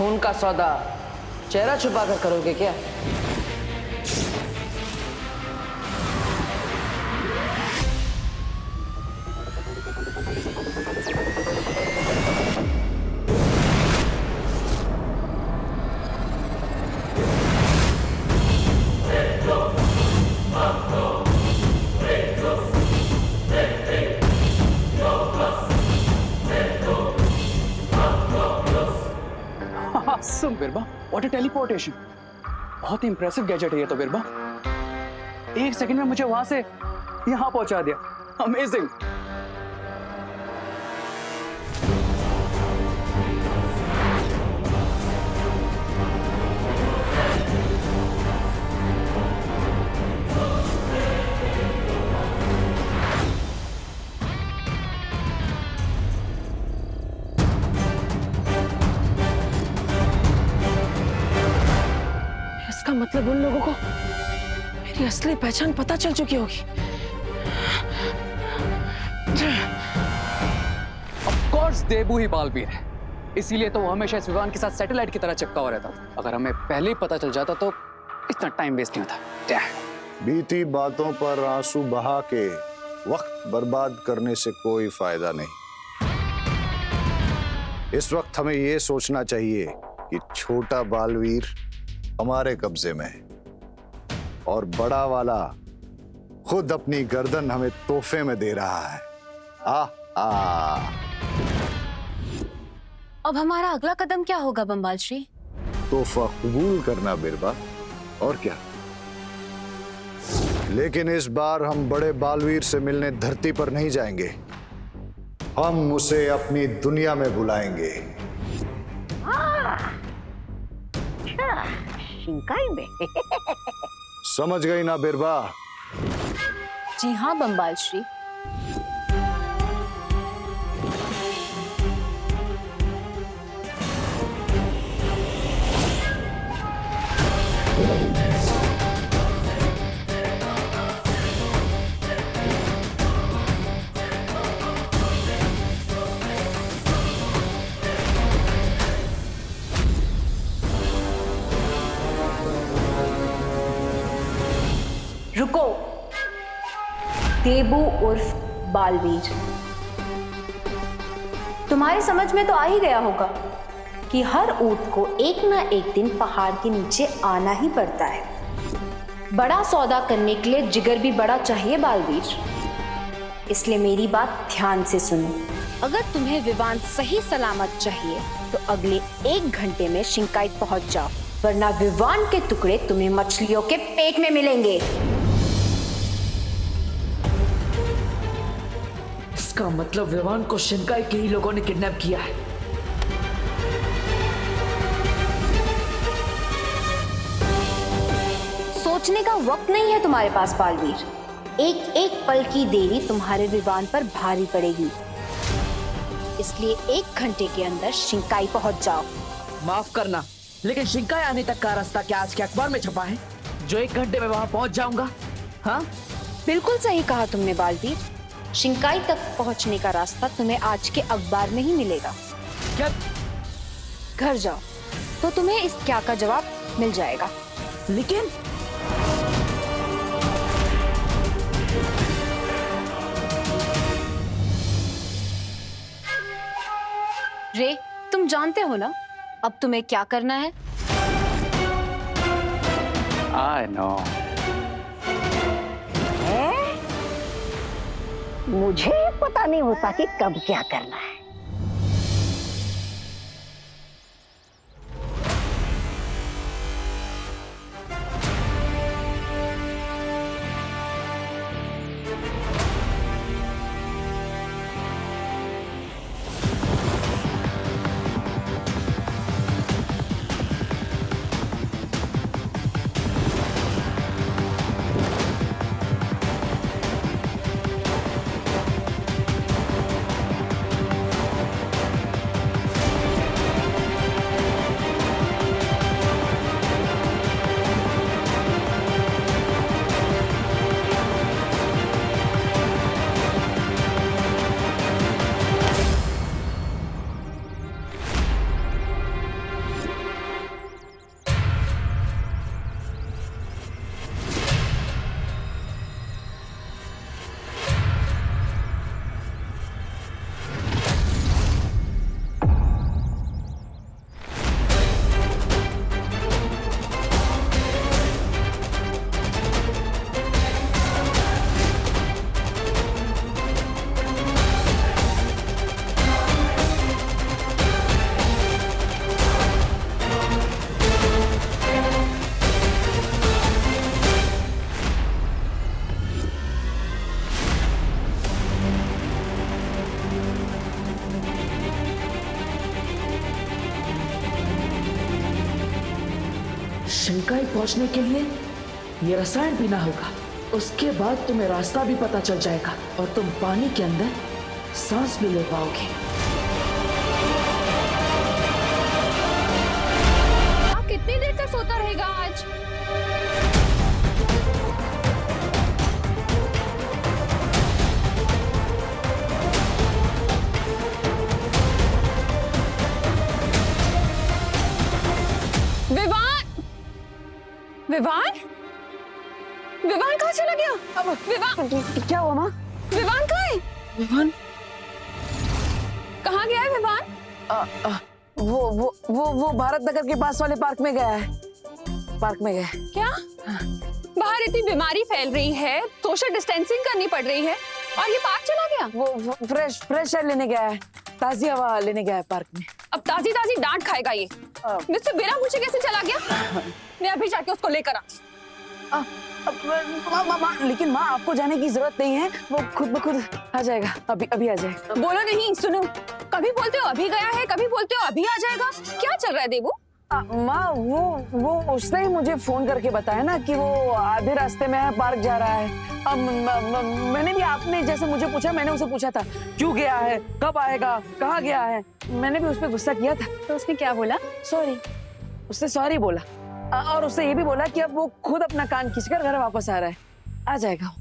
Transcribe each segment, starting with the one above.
खून का सौदा चेहरा छुपा कर करोगे क्या? Awesome, बिरबा, what a teleportation! बहुत इंप्रेसिव गैजेट है ये तो बिरबा। 1 सेकंड में मुझे वहां से यहाँ पहुंचा दिया। अमेजिंग। इसका मतलब उन लोगों को मेरी असली पहचान पता चल चुकी होगी। ऑफ कोर्स देबू ही बालवीर है, इसीलिए तो वो हमेशा इस विमान के साथ सैटेलाइट की तरह चिपका हुआ रहता था। अगर हमें पहले ही पता चल जाता तो इतना टाइम वेस्ट नहीं होता। बीती बातों पर आंसू बहा के वक्त बर्बाद करने से कोई फायदा नहीं। इस वक्त हमें यह सोचना चाहिए कि छोटा बालवीर हमारे कब्जे में है और बड़ा वाला खुद अपनी गर्दन हमें तोहफे में दे रहा है। अब हमारा अगला कदम क्या होगा बंबाल श्री? तोहफा कबूल करना बिरबा, और क्या। लेकिन इस बार हम बड़े बालवीर से मिलने धरती पर नहीं जाएंगे, हम उसे अपनी दुनिया में बुलाएंगे। शिंकाई में। समझ गई ना बिरबा? जी हाँ बंबाल श्री। रुको, देबू उर्फ बालवीर, तुम्हारी समझ में तो आ ही गया होगा कि हर ऊंट को एक ना एक दिन पहाड़ के नीचे आना ही पड़ता है। बड़ा सौदा करने के लिए जिगर भी बड़ा चाहिए बालवीर, इसलिए मेरी बात ध्यान से सुनो। अगर तुम्हें विमान सही सलामत चाहिए तो अगले 1 घंटे में शिंकाई पहुंच जाओ, वरना विमान के टुकड़े तुम्हें मछलियों के पेट में मिलेंगे। इसका मतलब विमान को शिंकाई के ही लोगों ने किडनैप किया है। सोचने का वक्त नहीं है तुम्हारे पास बालवीर। एक एक पल की देरी तुम्हारे विमान पर भारी पड़ेगी, इसलिए 1 घंटे के अंदर शिंकाई पहुंच जाओ। माफ करना, लेकिन शिंकाई आने तक का रास्ता क्या आज के अखबार में छपा है जो 1 घंटे में वहां पहुंच जाऊंगा? हाँ, बिल्कुल सही कहा तुमने बालवीर। शिंकाई तक पहुंचने का रास्ता तुम्हें आज के अखबार में ही मिलेगा। क्या? घर जाओ तो तुम्हें इस क्या का जवाब मिल जाएगा। लेकिन रे, तुम जानते हो ना अब तुम्हें क्या करना है? I know. मुझे पता नहीं होता कि कब क्या करना है। शिंकाई पहुंचने के लिए ये रसायन पीना होगा। उसके बाद तुम्हें रास्ता भी पता चल जाएगा और तुम पानी के अंदर सांस भी ले पाओगे। आप कितनी देर तक सोता रहेगा आज? विवान! विवान! विवान कहाँ चला गया? अब विवान क्या हुआ माँ? विवान कहाँ है? विवान कहाँ गया है विवान? वो भारत नगर के पास वाले पार्क में गया है। पार्क में गया है। क्या? बाहर इतनी बीमारी फैल रही है, सोशल डिस्टेंसिंग करनी पड़ रही है और ये पार्क चला गया? वो फ्रेश एयर लेने गया है, ताजी हवा लेने गया है पार्क में। अब ताजी ताजी डांट खाएगा ये। मुझसे बिना पूछे कैसे चला गया? मैं अभी जाके उसको लेकर आती। लेकिन माँ आपको जाने की जरूरत नहीं है, वो खुद ब खुद आ जाएगा। अभी आ जाएगा। बोलो नहीं, सुनो। कभी बोलते हो अभी गया है, कभी बोलते हो अभी आ जाएगा। क्या चल रहा है देवू? माँ वो उसने ही मुझे फोन करके बताया ना कि वो आधे रास्ते में है, पार्क जा रहा है। अब मैंने भी, आपने जैसे मुझे पूछा, मैंने उसे पूछा था क्यों गया है, कब आएगा, कहाँ गया है। मैंने भी उस पर गुस्सा किया था। तो उसने क्या बोला? सॉरी। उसने सॉरी बोला और उससे ये भी बोला कि अब वो खुद अपना कान खींचकर घर वापस आ रहा है, आ जाएगा।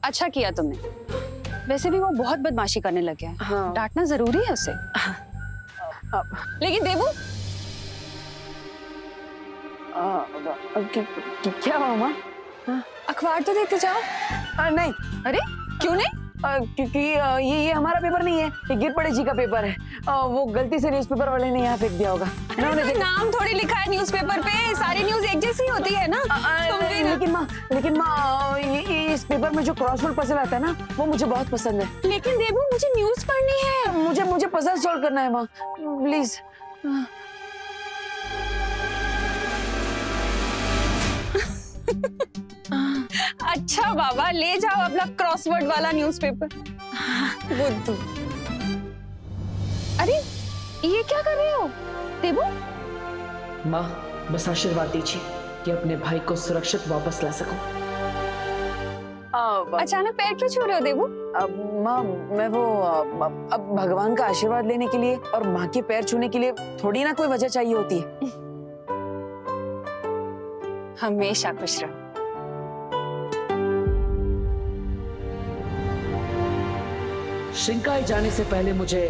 अच्छा किया तुमने। वैसे भी वो बहुत बदमाशी करने लग गया है। हाँ। डांटना जरूरी है उसे। लेकिन देवू, क्या हुआ माँ? अखबार तो देते जाओ। नहीं। अरे क्यों नहीं? क्योंकि ये हमारा पेपर नहीं है, ये गिर पड़े जी का पेपर है। वो गलती से न्यूज़पेपर वाले ने यहाँ फेंक दिया होगा। तो नाम थोड़ी लिखा है न्यूज़पेपर पे, सारी न्यूज़ एक जैसी होती है ना। तुम भी ना। लेकिन माँ ये इस पेपर में जो क्रॉसवर्ड पजल आता है ना, वो मुझे बहुत पसंद है। लेकिन देवू, मुझे न्यूज़ पढ़नी है। मुझे पजल सॉल्व करना है माँ, प्लीज। अच्छा बाबा, ले जाओ अपना क्रॉसवर्ड वाला न्यूज़पेपर। बुद्धू। अरे ये क्या कर रहे हो देवू? माँ बस आशीर्वाद दीजिए कि अपने भाई को सुरक्षित वापस ला सकूं। अचानक पैर क्यों छू रहे हो देवू? माँ मैं वो अब भगवान का आशीर्वाद लेने के लिए और माँ के पैर छूने के लिए थोड़ी ना कोई वजह चाहिए होती है। हमेशा खुश रहो। शिंकाई जाने से पहले मुझे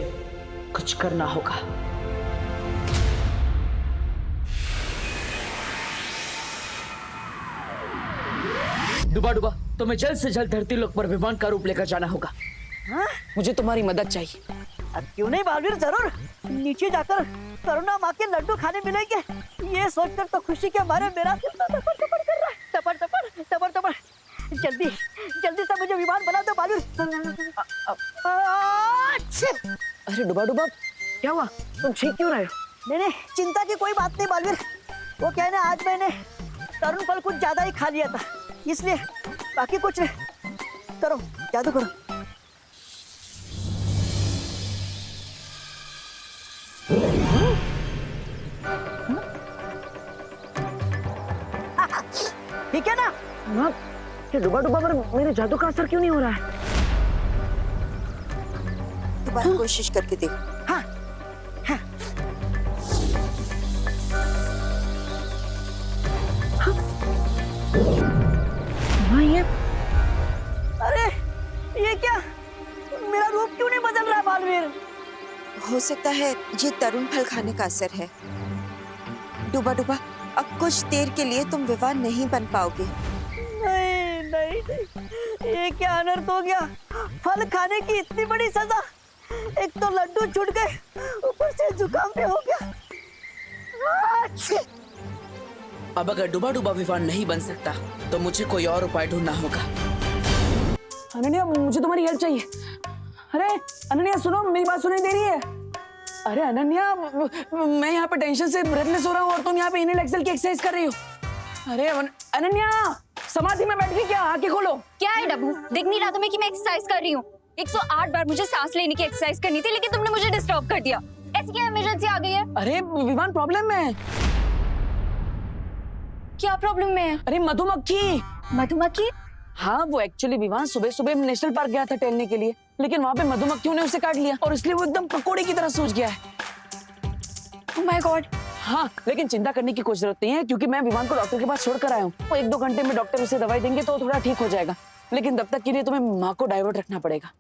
कुछ करना होगा। डुबा डुबा, तुम्हें जल्द से जल्द धरती लोक पर विमान का रूप लेकर जाना होगा। मुझे तुम्हारी मदद चाहिए। अब क्यों नहीं बालवीर, जरूर। नीचे जाकर करुणा माँ के लड्डू खाने मिलेंगे, ये सोचकर तो खुशी के मारे मेरा दिल तो टपर टपर कर रहा है। टपर टपर टपर टपर। जल्दी जल्दी से मुझे विमान बना दो बालवीर। अरे डुबा डुबा, क्या हुआ? तुम ठीक क्यों रहे हो? नहीं, चिंता की कोई बात नहीं बालवीर। वो क्या है ना, आज मैंने तरुण फल कुछ ज्यादा ही खा लिया था, इसलिए। बाकी कुछ नहीं। करो, जादू करो। ठीक है ना? माँ, ये डुबा डुबा पर मेरे जादू का असर क्यों नहीं हो रहा है? दोबारा कोशिश करके देखो। हाँ हाँ। हाँ ये अरे ये क्या, मेरा रूप क्यों नहीं बदल रहा बालवीर? हो सकता है ये तरुण फल खाने का असर है। डुबा डुबा, अब कुछ देर के लिए तुम विवान नहीं बन पाओगे। नहीं नहीं नहीं, ये क्या अनर्थ हो गया? फल खाने की इतनी बड़ी सजा। एक तो लड्डू छूट गए, ऊपर से जुकाम भी हो गया। अब अगर डुबा डुबा विमान नहीं बन सकता तो मुझे कोई और उपाय ढूंढना होगा। अनन्या, मुझे तुम्हारी हेल्प चाहिए। अरे अनन्या सुनो, मेरी बात सुनाई दे रही है? अरे अनन्या, मैं यहाँ पे टेंशन से ब्रेथलेस हो रहा हूँ और तुम यहाँ पे इनहेल एक्सेल की एक्सरसाइज कर रही हो। अरे अनन्या, समाधि में बैठ गई क्या? आंखें खोलो। क्या है डब्बू, दिख नहीं रहा तुम्हें कि मैं एक्सरसाइज कर रही हूँ? 108 बार मुझे सांस लेने की एक्सरसाइज करनी थी, लेकिन तुमने मुझे डिस्टर्ब कर दिया। ऐसी क्या इमरजेंसी आ गई है? अरे विमान प्रॉब्लम में है। क्या प्रॉब्लम है? अरे मधुमक्खी। मधुमक्खी? हाँ, वो एक्चुअली विवान सुबह सुबह नेशनल पार्क गया था टहलने के लिए, लेकिन वहाँ पे मधुमक्खियों ने उसे काट लिया और इसलिए वो एकदम पकोड़े की तरह सूज गया है। Oh my God. हाँ, लेकिन चिंता करने की कोई जरूरत नहीं है, क्योंकि मैं विवान को डॉक्टर के पास छोड़कर आया हूँ। वो 1-2 घंटे में डॉक्टर उसे दवाई देंगे तो थोड़ा ठीक हो जाएगा, लेकिन तब तक के लिए तुम्हें माँ को डाइवर्ट रखना पड़ेगा।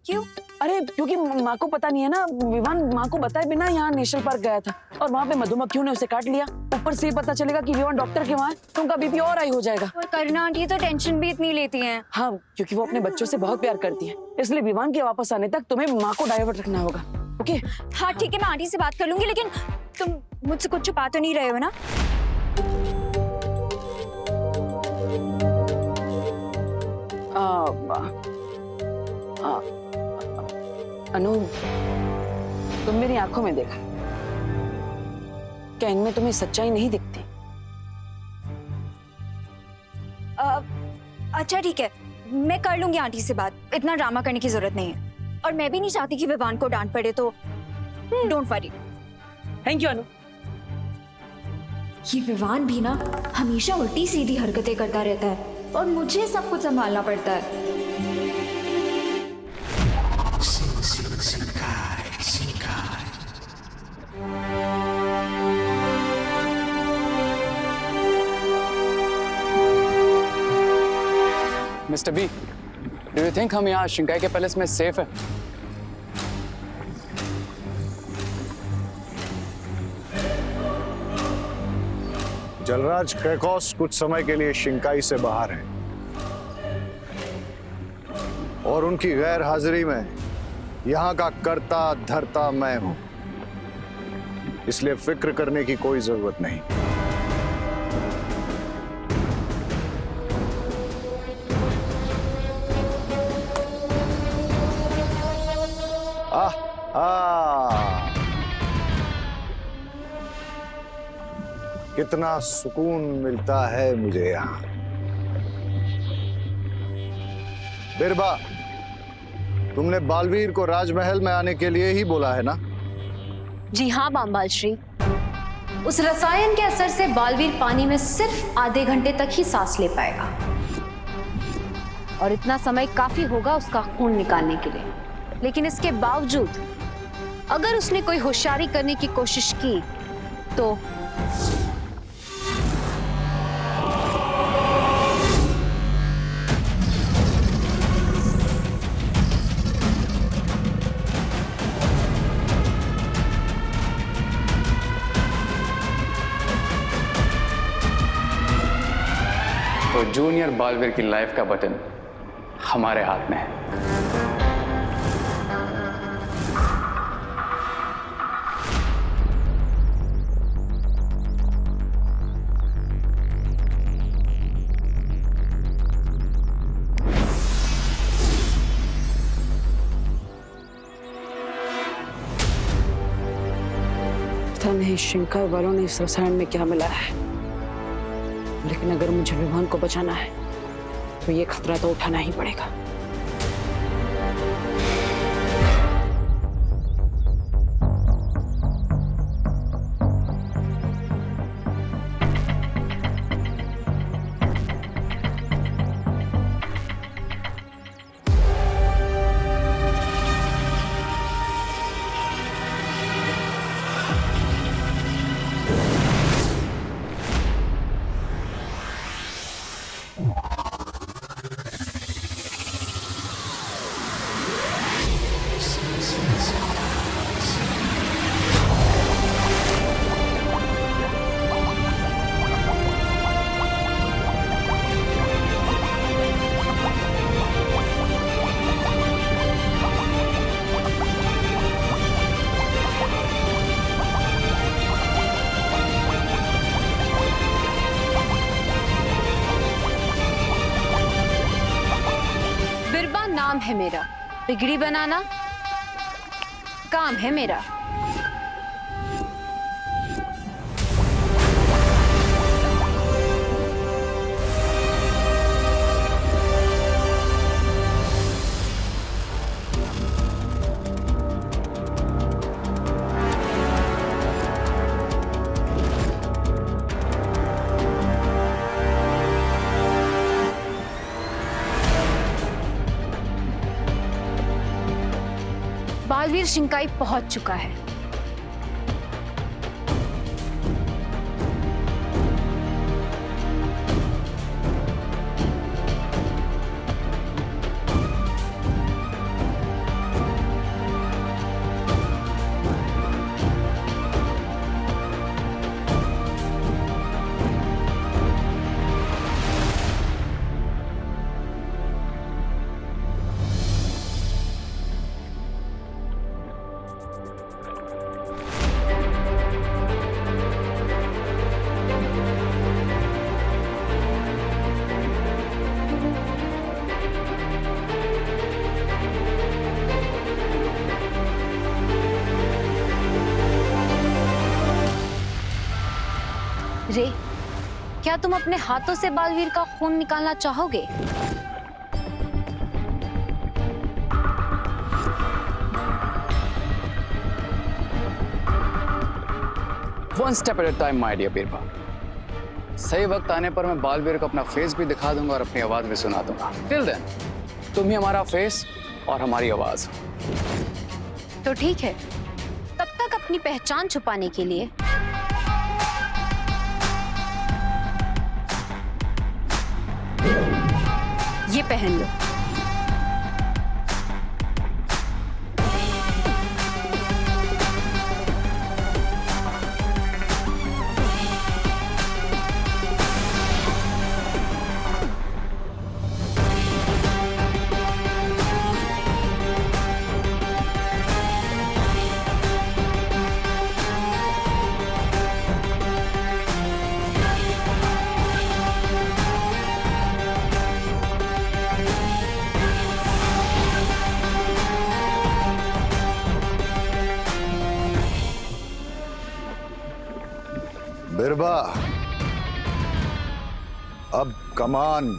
क्यों? अरे क्योंकि माँ को पता नहीं है ना, विवान माँ को बताए बिना यहाँ नेशनल पार्क गया था और वहाँ पे मधुमक्खियों ने उसे काट लिया। ऊपर से पता चलेगा कि विवान डॉक्टर के वहाँ है तो उनका बीपी और हाई हो जाएगा। और करुणा आंटी तो टेंशन भी इतनी लेती हैं। हाँ, क्योंकि वो अपने बच्चों से बहुत प्यार करती है, इसलिए विवान के वापस आने तक तुम्हें माँ को डाइवर्ट रखना होगा। ओके? हाँ ठीक है, मैं आंटी से बात कर लूंगी, लेकिन तुम मुझसे कुछ छुपा तो नहीं रहे हो ना? अनु, तुम मेरी आंखों में देखा, क्या इनमें तुम्हें सच्चाई नहीं दिखती? अच्छा ठीक है, मैं कर लूंगी आंटी से बात, इतना ड्रामा करने की जरूरत नहीं है। और मैं भी नहीं चाहती कि विवान को डांट पड़े, तो डोंट वरी। थैंक यू अनु। ये विवान भी ना हमेशा उल्टी सीधी हरकतें करता रहता है और मुझे सब कुछ संभालना पड़ता है। Mister B, do you think हम यहाँ शिंकाई के पैलेस में सेफ है? जलराज कैकॉस कुछ समय के लिए शिंकाई से बाहर हैं और उनकी गैर हाजिरी में यहाँ का कर्ता धर्ता मैं हूं, इसलिए फिक्र करने की कोई जरूरत नहीं। कितना सुकून मिलता है मुझे यहाँ। बिरबा, तुमने बालवीर को राजमहल में आने के लिए ही बोला है ना? जी हाँ बामबाल श्री, उस रसायन के असर से बालवीर पानी में सिर्फ आधे घंटे तक ही सांस ले पाएगा और इतना समय काफी होगा उसका खून निकालने के लिए। लेकिन इसके बावजूद अगर उसने कोई होशियारी करने की कोशिश की तो तो जूनियर बालवीर की लाइफ का बटन हमारे हाथ में है। पता नहीं शिंकाई वालों ने इस रसायन में क्या मिलाया है, लेकिन अगर मुझे विवान को बचाना है तो ये खतरा तो उठाना ही पड़ेगा। नाम है मेरा, बिगड़ी बनाना काम है मेरा। बालवीर शिंकाई पहुंच चुका है। रे, क्या तुम अपने हाथों से बालवीर का खून निकालना चाहोगे? One step at a time my dear Birbal. सही वक्त आने पर मैं बालवीर को अपना फेस भी दिखा दूंगा और अपनी आवाज भी सुना दूंगा। टिल देन तुम ही हमारा फेस और हमारी आवाज। तो ठीक है, तब तक अपनी पहचान छुपाने के लिए ये पहन लो। बिरबा, अब कमान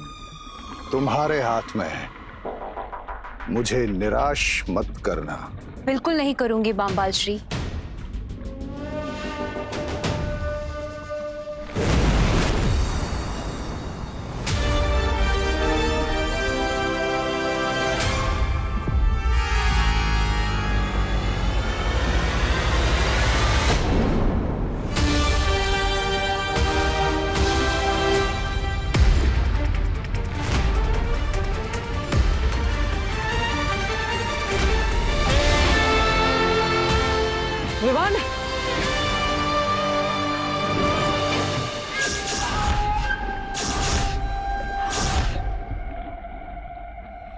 तुम्हारे हाथ में है। मुझे निराश मत करना। बिल्कुल नहीं करूंगी बामबाल श्री। विवान,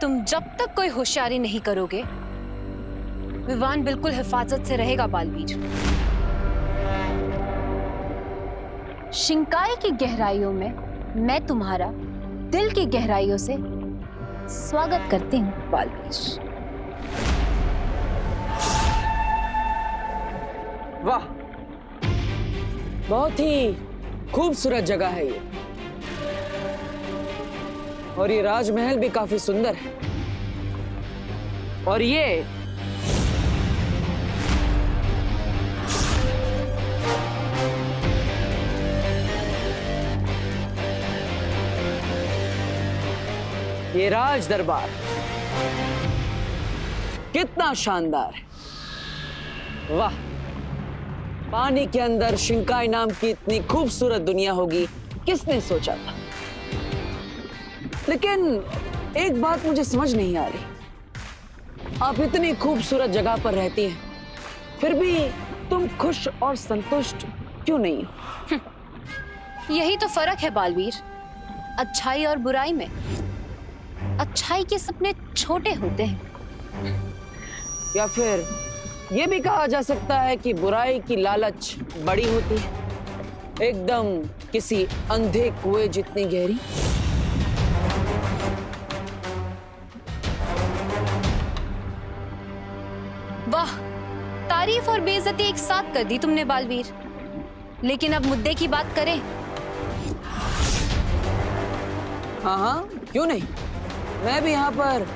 तुम जब तक कोई होशियारी नहीं करोगे, विवान बिल्कुल हिफाजत से रहेगा बालवीर। शिंकाई की गहराइयों में मैं तुम्हारा दिल की गहराइयों से स्वागत करती हूँ बालवीर। वाह, बहुत ही खूबसूरत जगह है ये, और ये राजमहल भी काफी सुंदर है। और ये राज दरबार कितना शानदार है। वाह, पानी के अंदर शिंकाई नाम की इतनी खूबसूरत दुनिया होगी, किसने सोचा था। लेकिन एक बात मुझे समझ नहीं आ रही, आप इतनी खूबसूरत जगह पर रहती हैं, फिर भी तुम खुश और संतुष्ट क्यों नहीं हो? यही तो फर्क है बालवीर, अच्छाई और बुराई में। अच्छाई के सपने छोटे होते हैं, या फिर ये भी कहा जा सकता है कि बुराई की लालच बड़ी होती है, एकदम किसी अंधे कुएं जितनी गहरी। वाह, तारीफ और बेइज्जती एक साथ कर दी तुमने बालवीर। लेकिन अब मुद्दे की बात करें। हाँ हाँ, क्यों नहीं, मैं भी यहाँ पर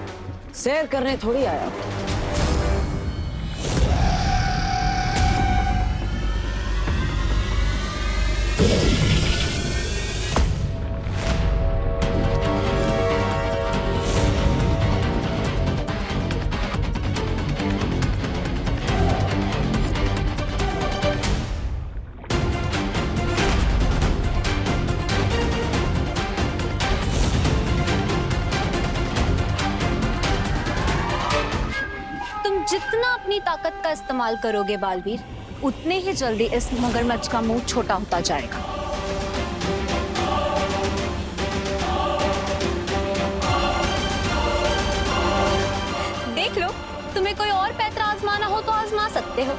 सैर करने थोड़ी आया हूँ। जितनी ताकत का इस्तेमाल करोगे बालवीर, उतने ही जल्दी इस मगरमच्छ का मुंह छोटा होता जाएगा। देख लो, तुम्हें कोई और पैतरा आजमाना हो तो आजमा सकते हो।